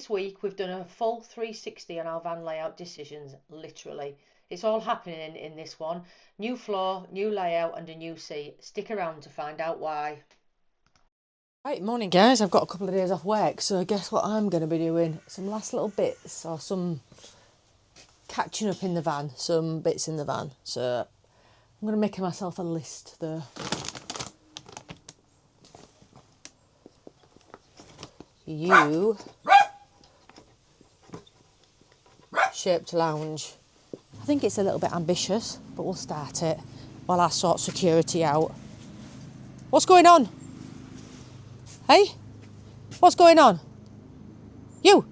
this week we've done a full 360 on our van layout decisions, literally. It's all happening in this one. New floor, new layout and a new seat. Stick around to find out why. Right, morning guys. I've got a couple of days off work, so guess what I'm going to be doing? Some last little bits or some catching up in the van, some bits in the van. So I'm going to make myself a list there. You shaped lounge. I think it's a little bit ambitious, but we'll start it while I sort security out. What's going on? Hey? What's going on? You!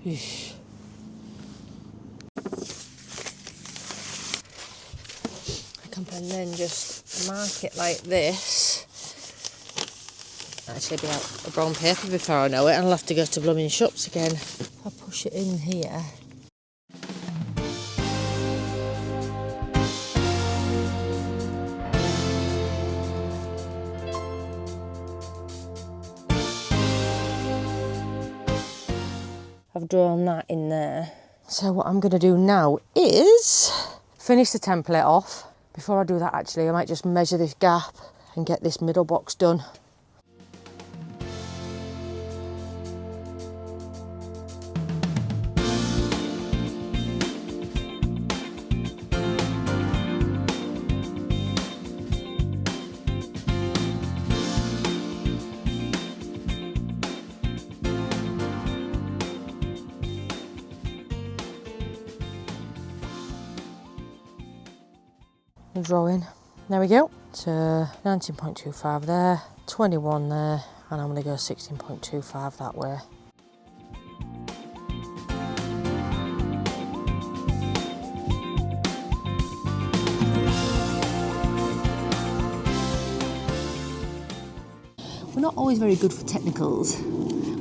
I can then just mark it like this. Actually, be out of brown paper before I know it, and I'll have to go to blooming shops again. If I push it in here. I've drawn that in there. So what I'm going to do now is finish the template off. Before I do that, actually, I might just measure this gap and get this middle box done. Drawing. There we go. So 19.25 there, 21 there, and I'm going to go 16.25 that way. We're not always very good for technicals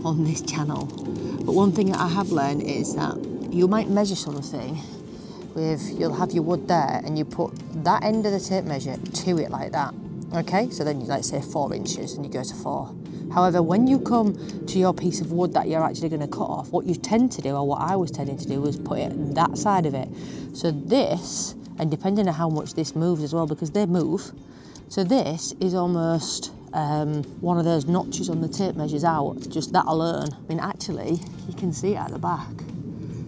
on this channel, but one thing that I have learned is that you might measure something you'll have your wood there and you put that end of the tape measure to it like that, okay? So then you like say 4 inches and you go to 4. However, when you come to your piece of wood that you're actually going to cut off, what you tend to do, or what I was tending to do, was put it that side of it. So this, and depending on how much this moves as well, because they move, so this is almost one of those notches on the tape measures out, just that alone. I mean, actually, you can see it at the back.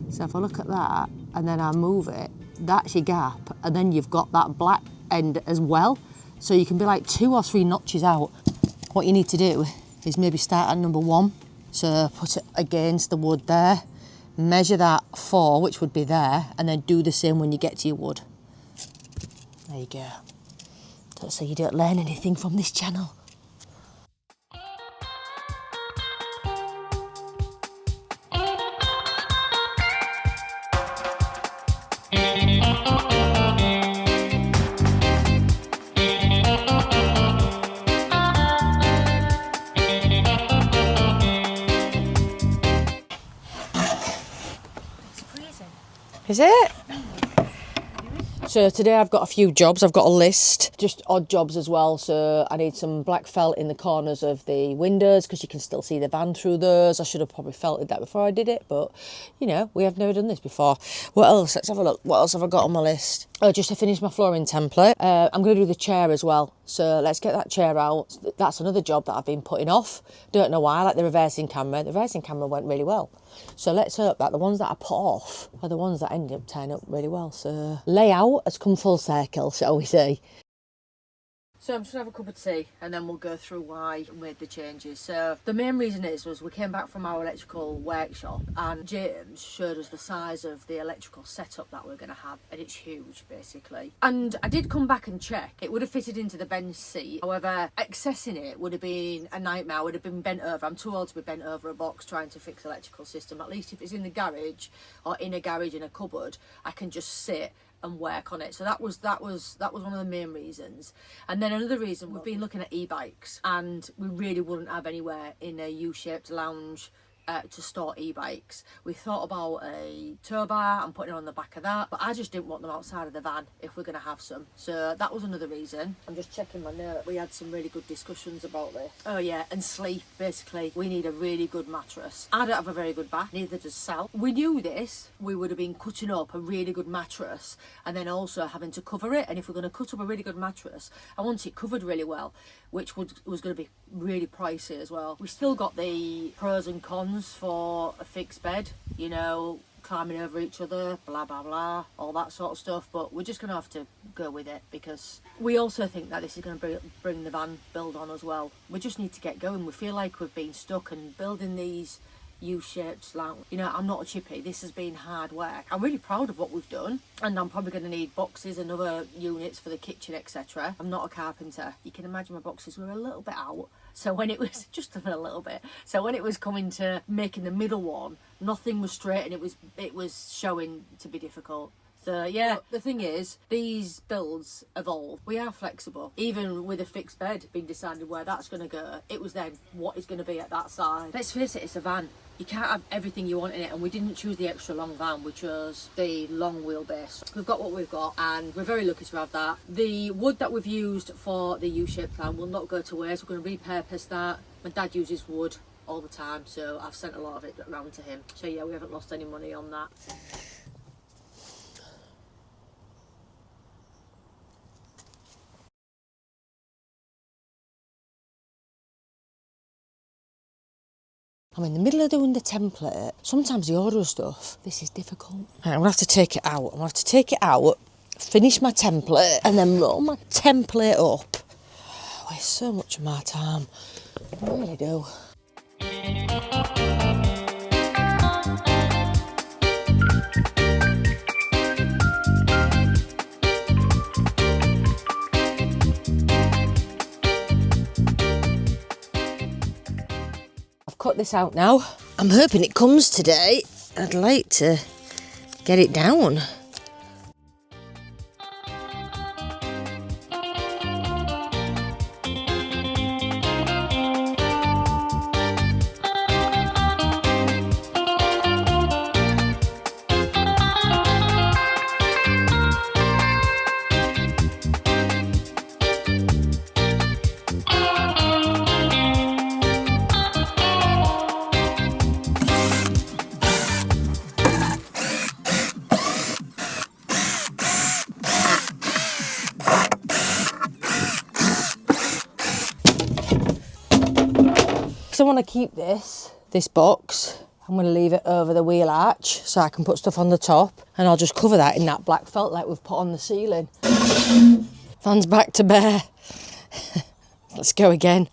So if I look at that, and then I move it, that's your gap, and then you've got that black end as well. So you can be like 2 or 3 notches out. What you need to do is maybe start at number 1. So put it against the wood there, measure that 4, which would be there, and then do the same when you get to your wood. There you go. Don't say you don't learn anything from this channel. Is it? So today I've got a few jobs. I've got a list, just odd jobs as well. So I need some black felt in the corners of the windows because you can still see the van through those. I should have probably felted that before I did it, but you know, we have never done this before. What else? Let's have a look. What else have I got on my list? Oh, just to finish my flooring template. I'm going to do the chair as well. So let's get that chair out. That's another job that I've been putting off. Don't know why. I like the reversing camera. The reversing camera went really well. So let's hope that the ones that I put off are the ones that end up turning up really well. So layout has come full circle, shall we say. So I'm just going to have a cup of tea and then we'll go through why I made the changes. So the main reason was we came back from our electrical workshop and James showed us the size of the electrical setup that we're going to have, and it's huge basically. And I did come back and check. It would have fitted into the bench seat. However, accessing it would have been a nightmare. I would have been bent over. I'm too old to be bent over a box trying to fix the electrical system. At least if it's in the garage or in a garage in a cupboard, I can just sit and work on it. So that was one of the main reasons. And then another reason, we've been looking at e-bikes and we really wouldn't have anywhere in a U-shaped lounge to store e-bikes. We thought about a tow bar and putting it on the back of that, but I just didn't want them outside of the van if we're going to have some. So that was another reason. I'm just checking my note. We had some really good discussions about this. Oh yeah, and sleep. Basically, we need a really good mattress. I don't have a very good back, neither does Sal. We knew this. We would have been cutting up a really good mattress and then also having to cover it. And if we're going to cut up a really good mattress, I want it covered really well, which was going to be really pricey as well. We still got the pros and cons for a fixed bed, you know, climbing over each other, blah blah blah, all that sort of stuff, but we're just gonna have to go with it because we also think that this is going to bring the van build on as well. We just need to get going. We feel like we've been stuck and building these U-shaped, like, you know, I'm not a chippy, this has been hard work. I'm really proud of what we've done, and I'm probably going to need boxes and other units for the kitchen, etc. I'm not a carpenter. You can imagine my boxes were a little bit out, so when it was just a little bit, so when it was coming to making the middle one, nothing was straight and it was showing to be difficult. So yeah, the thing is, these builds evolve. We are flexible. Even with a fixed bed being decided where that's going to go, it was then what is going to be at that side. Let's face it, it's a van. You can't have everything you want in it, and we didn't choose the extra long van, we chose the long wheelbase. We've got what we've got, and we're very lucky to have that. The wood that we've used for the U-shaped van will not go to waste. We're going to repurpose that. My dad uses wood all the time, so I've sent a lot of it around to him. So yeah, we haven't lost any money on that. I'm in the middle of doing the template. Sometimes the order of stuff, this is difficult. Right, I'm gonna have to take it out. I'm gonna have to take it out, finish my template, and then roll my template up. I waste so much of my time. I really do. Cut this out now. I'm hoping it comes today. I'd like to get it down. Because I want to keep this box, I'm going to leave it over the wheel arch so I can put stuff on the top, and I'll just cover that in that black felt like we've put on the ceiling. Van's back to bare. Let's go again.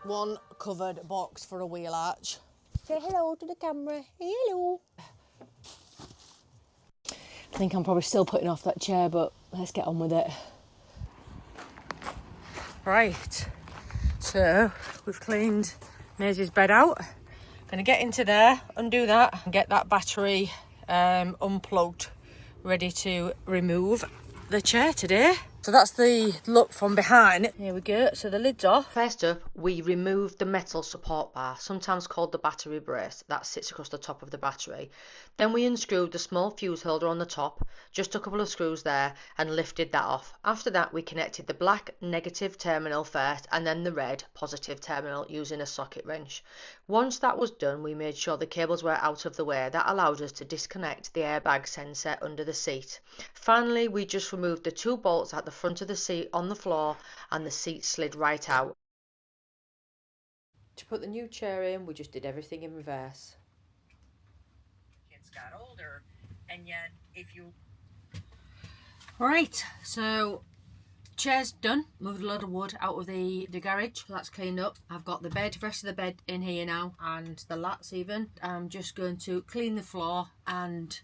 One covered box for a wheel arch. Say hello to the camera. Hello. I think I'm probably still putting off that chair, but let's get on with it. Right, so we've cleaned Maisie's bed out. Gonna get into there, undo that, and get that battery unplugged, ready to remove the chair today. So that's the look from behind. Here we go, so the lid's off. First up, we removed the metal support bar, sometimes called the battery brace, that sits across the top of the battery. Then we unscrewed the small fuse holder on the top, just a couple of screws there, and lifted that off. After that, we connected the black negative terminal first, and then the red positive terminal using a socket wrench. Once that was done, we made sure the cables were out of the way. That allowed us to disconnect the airbag sensor under the seat. Finally, we just removed the two bolts at the front of the seat on the floor, and the seat slid right out. To put the new chair in, we just did everything in reverse. Kids got older, and yet if you... Right, so chair's done. Moved a lot of wood out of the garage. That's cleaned up. I've got the bed, rest of the bed in here now, and the lats even. I'm just going to clean the floor and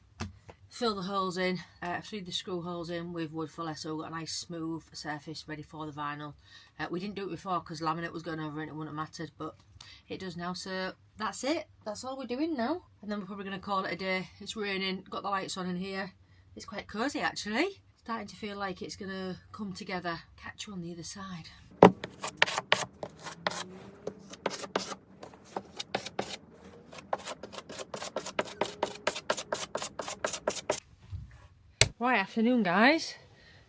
fill the holes in, through the screw holes in with wood filler, so we've got a nice smooth surface ready for the vinyl. We didn't do it before because laminate was going over and it wouldn't have mattered, but it does now. So that's it. That's all we're doing now. And then we're probably going to call it a day. It's raining, got the lights on in here. It's quite cosy actually. Starting to feel like it's going to come together. Catch you on the other side. Right, afternoon guys.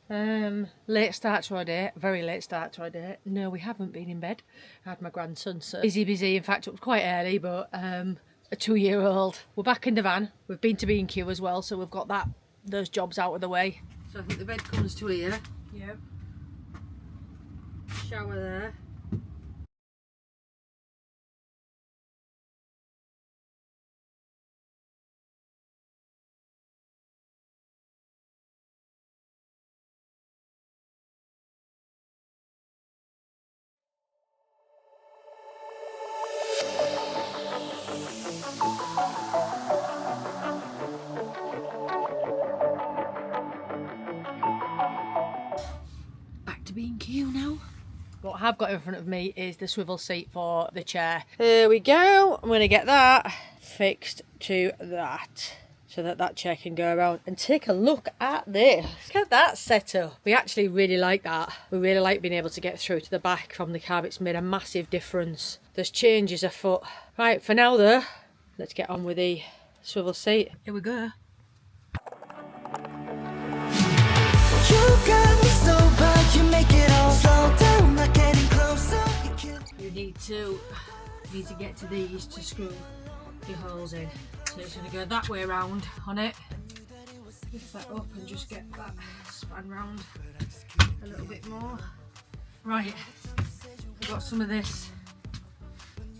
Late start to our day, very late start to our day. No, we haven't been in bed. I had my grandson, so busy. In fact, it was quite early, but a 2-year-old. We're back in the van. We've been to B&Q as well, so we've got those jobs out of the way. So I think the bed comes to here. Yep. Shower there. B&Q now. What I have got in front of me is the swivel seat for the chair. There we go. I'm going to get that fixed to that so that chair can go around. And take a look at this. Look at that setup. We actually really like that. We really like being able to get through to the back from the cab. It's made a massive difference. There's changes afoot. Right, for now though, let's get on with the swivel seat. Here we go. You got me so bad, you make it all slow down, not getting closer. You need to get to these to screw your holes in. So it's going to go that way around on it. Lift that up and just get that span round a little bit more. Right, I've got some of this.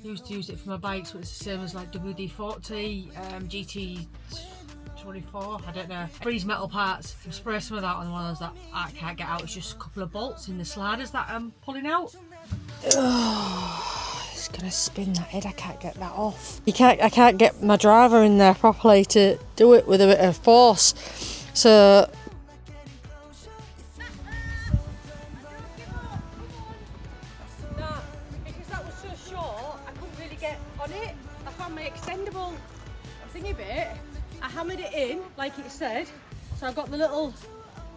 I used to use it for my bikes, but it's the same as like WD-40, GT24, I don't know. Freeze metal parts. I'll spray some of that on one of those that I can't get out. It's just a couple of bolts in the sliders that I'm pulling out. Oh, it's gonna spin that head. I can't get that off. I can't get my driver in there properly to do it with a bit of force. So because that was so short, I couldn't really get on it. I found my extendable thingy bit. I hammered it in like it said, so I got the little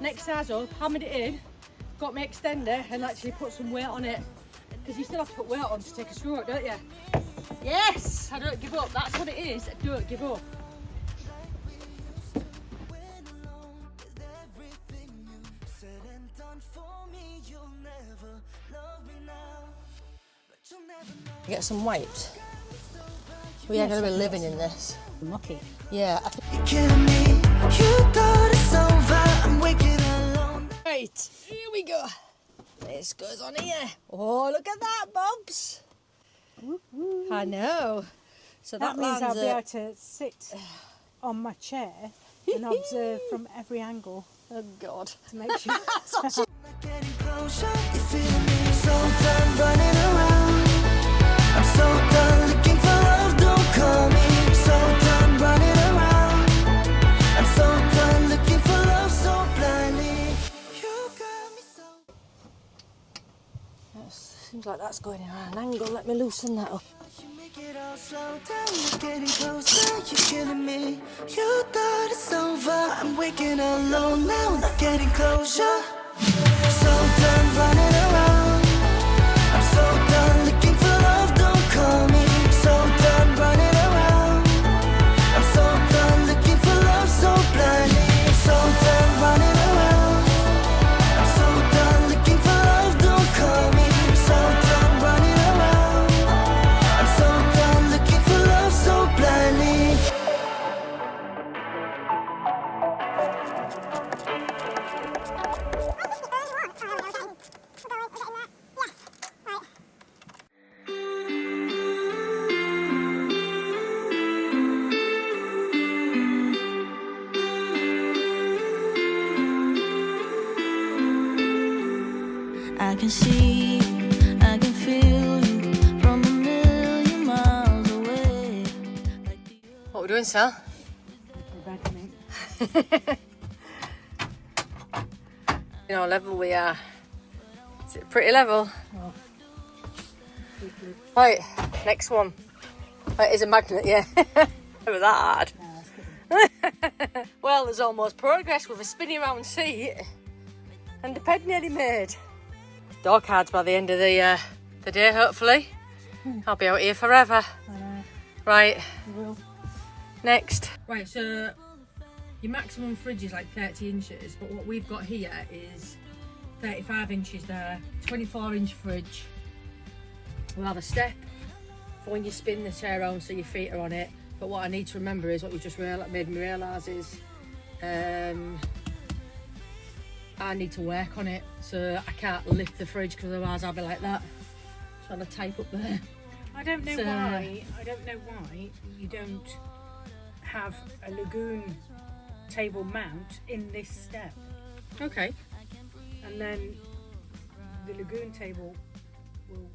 neck size up, hammered it in, got my extender and actually put some weight on it, because you still have to put weight on to take a screw out, don't you? Yes! I don't give up, that's what it is, I don't give up. Get some wipes. We are going to be living in this. Mucky. Yeah. You're killing me. You thought it's over. I'm waking alone. Right, here we go. This goes on here. Oh, look at that, Bobs. I know. So That means I'll be lands able to sit on my chair and observe from every angle oh God. to make sure. Getting closer. You feel me? So done running around. I'm so done looking for love. Don't call me. So done running around. I'm so done looking for love so blindly. You got me so. Seems like that's going on an angle. Let me loosen that up. You make it all slow down. You're getting closer. You're killing me. You thought it's over. I'm waking alone now. Not getting closure. So done running around. I'm so done looking for love. Don't call me. So done running around. I'm so done looking for love so blindly. So done running around. I'm so done looking for love. Don't call me. So done running around. I'm so done looking for love so blindly. see you, I can feel you from a million miles away. What are we doing, Sal? You know how level we are. Is it pretty level? Oh. Right, next one. It is a magnet, yeah. It was that hard. Well, there's almost progress with a spinning round seat and the bed nearly made. Door cards by the end of the day, hopefully. I'll be out here forever. Right, next. Right, so your maximum fridge is like 30 inches, but what we've got here is 35 inches there, 24-inch fridge. We'll have a step for when you spin the chair around so your feet are on it. But what I need to remember is what you just made me realise is I need to work on it, so I can't lift the fridge because otherwise I'll be like that, trying to type up there. I don't know why. I don't know why you don't have a lagoon table mount in this step, Okay. and then the lagoon table will